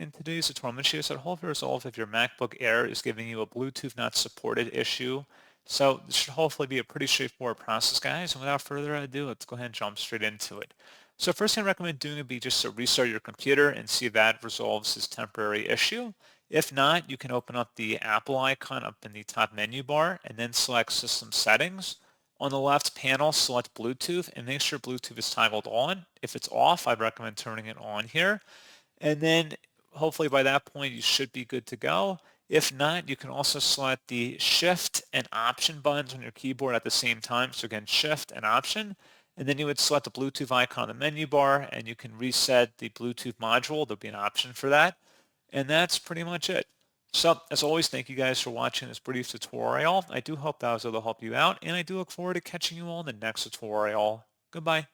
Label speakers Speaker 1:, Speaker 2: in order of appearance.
Speaker 1: in today's tutorial, I'm going to show you how to hopefully resolve if your MacBook Air is giving you a Bluetooth not supported issue. So this should hopefully be a pretty straightforward process, guys. And without further ado, let's go ahead and jump straight into it. So first thing I recommend doing would be just to restart your computer and see if that resolves this temporary issue. If not, you can open up the Apple icon up in the top menu bar and then select System Settings. On the left panel, select Bluetooth and make sure Bluetooth is toggled on. If it's off, I'd recommend turning it on here. And then hopefully by that point you should be good to go. If not, you can also select the Shift and Option buttons on your keyboard at the same time. So again, Shift and Option. And then you would select the Bluetooth icon on the menu bar and you can reset the Bluetooth module. There'll be an option for that. And that's pretty much it. So as always, thank you guys for watching this brief tutorial. I do hope that was able to help you out, and I do look forward to catching you all in the next tutorial. Goodbye.